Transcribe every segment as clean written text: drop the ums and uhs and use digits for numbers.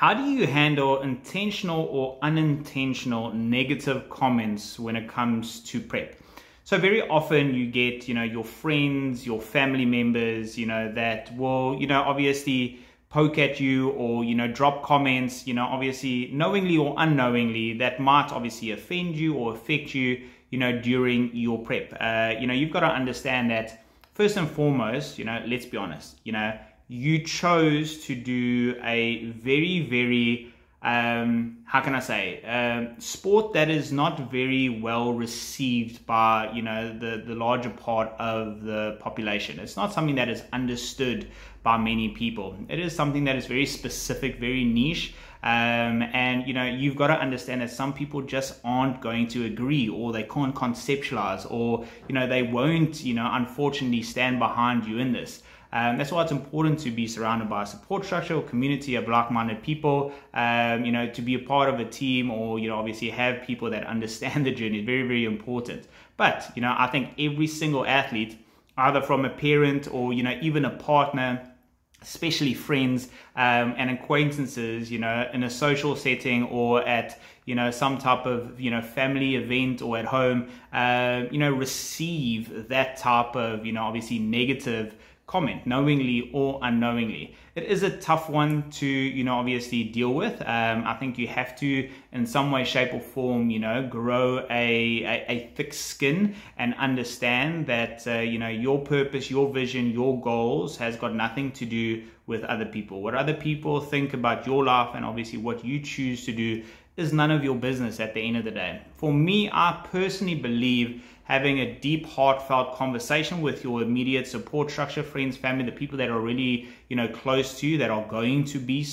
How do you handle intentional or unintentional negative comments when it comes to prep? So very often you get, your friends, your family members, that will, obviously poke at you or, drop comments, obviously knowingly or unknowingly that might obviously offend you or affect you, during your prep. You've got to understand that first and foremost, let's be honest, you chose to do a very, very, how can I say, sport that is not very well received by, the larger part of the population. It's not something that is understood by many people. It is something that is very specific, very niche. And you've got to understand that some people just aren't going to agree, or they can't conceptualize, or they won't unfortunately stand behind you in this. That's why it's important to be surrounded by a support structure or community of like-minded people, to be a part of a team, or obviously have people that understand the journey is very, very important. But I think every single athlete, either from a parent or even a partner, especially friends and acquaintances, in a social setting or at some type of family event or at home, receive that type of obviously negative comment, knowingly or unknowingly. It is a tough one to obviously deal with. I think you have to, in some way, shape or form, grow a thick skin and understand that your purpose, your vision, your goals has got nothing to do with other people. What other people think about your life and obviously what you choose to do is none of your business at the end of the day. For me, I personally believe having a deep, heartfelt conversation with your immediate support structure, friends, family, the people that are really, close to you, that are going to be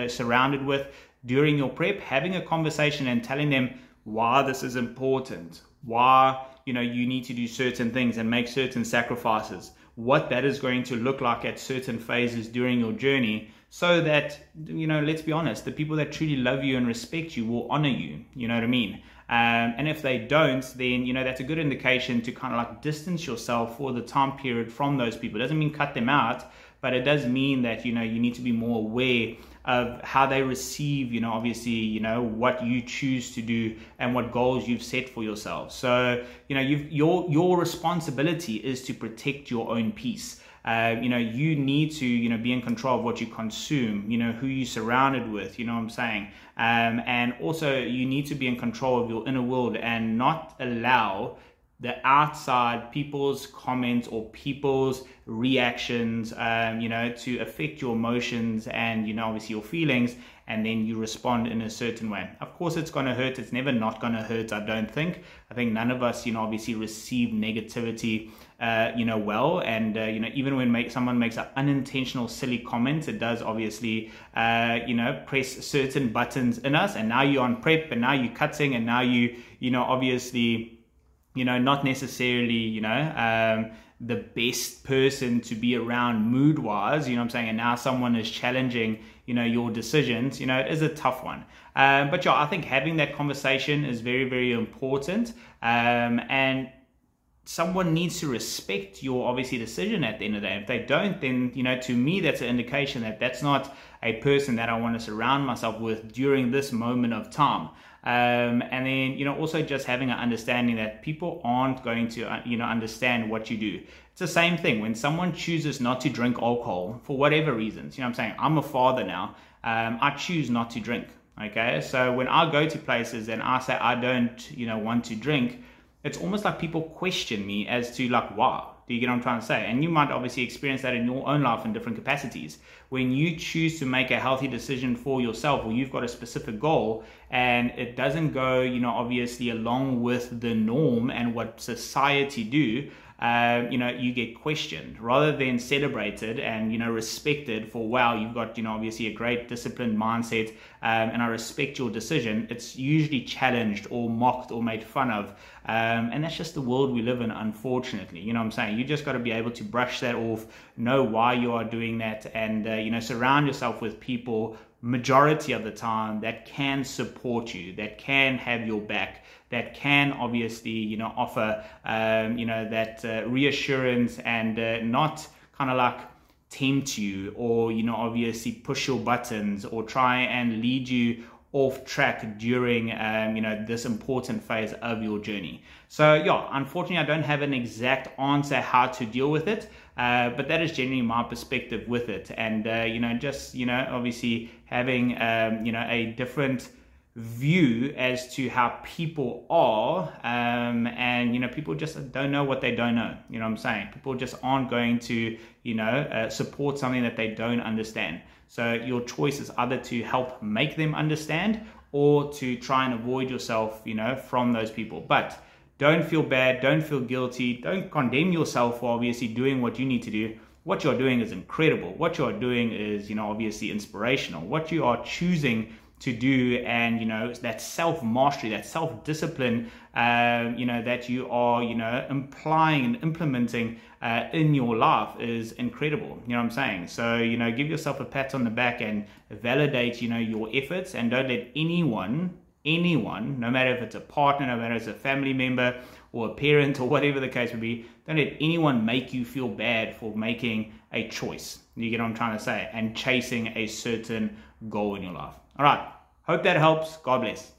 surrounded with during your prep, having a conversation and telling them why this is important, why, you need to do certain things and make certain sacrifices, what that is going to look like at certain phases during your journey, so that, let's be honest, the people that truly love you and respect you will honor you, you know what I mean? And if they don't, then, that's a good indication to kind of like distance yourself for the time period from those people. It doesn't mean cut them out, but it does mean that, you need to be more aware of how they receive, obviously, what you choose to do and what goals you've set for yourself. So, your responsibility is to protect your own peace. You need to, be in control of what you consume, who you're surrounded with, what I'm saying? And also you need to be in control of your inner world and not allow the outside people's comments or people's reactions, to affect your emotions and, obviously your feelings, and then you respond in a certain way. Of course, it's going to hurt. It's never not going to hurt, I don't think. I think none of us, obviously receive negativity, well. And, even when someone makes an unintentional, silly comment, it does obviously, press certain buttons in us. And now you're on prep, and now you're cutting, and now you, obviously, not necessarily, the best person to be around mood-wise, what I'm saying? And now someone is challenging, your decisions, it is a tough one. But yeah, I think having that conversation is very, very important. And someone needs to respect your obviously decision at the end of the day. If they don't, then, to me, that's an indication that that's not a person that I want to surround myself with during this moment of time. And then, also just having an understanding that people aren't going to, understand what you do. It's the same thing when someone chooses not to drink alcohol for whatever reasons. I'm saying I'm a father now. I choose not to drink. Okay. So when I go to places and I say I don't, want to drink, it's almost like people question me as to like, why? Do you get what I'm trying to say? And you might obviously experience that in your own life in different capacities. When you choose to make a healthy decision for yourself, or you've got a specific goal and it doesn't go, obviously along with the norm and what society do, you get questioned rather than celebrated and, respected for, wow, you've got, obviously a great disciplined mindset, and I respect your decision. It's usually challenged or mocked or made fun of. And that's just the world we live in, unfortunately. You know what I'm saying? You just got to be able to brush that off, know why you are doing that, and, surround yourself with people majority of the time that can support you, that can have your back, that can obviously, offer, that reassurance and not kind of like tempt you, or, you know, obviously push your buttons, or try and lead you off track during, you know, this important phase of your journey. So yeah, unfortunately, I don't have an exact answer how to deal with it, but that is generally my perspective with it. And, you know, just, you know, obviously having, you know, a different view as to how people are, and, you know, people just don't know what they don't know. You know what I'm saying? People just aren't going to, you know, support something that they don't understand. So your choice is either to help make them understand, or to try and avoid yourself, you know, from those people. But don't feel bad, don't feel guilty, don't condemn yourself for obviously doing what you need to do. What you're doing is incredible. What you're doing is, you know, obviously inspirational. What you are choosing to do, and, you know, that self-mastery, that self-discipline, you know, that you are, you know, implying and implementing in your life is incredible. You know what I'm saying? So, you know, give yourself a pat on the back and validate, you know, your efforts, and don't let anyone, no matter if it's a partner, no matter if it's a family member or a parent or whatever the case would be, don't let anyone make you feel bad for making a choice. You get what I'm trying to say? And chasing a certain goal in your life. All right. Hope that helps. God bless.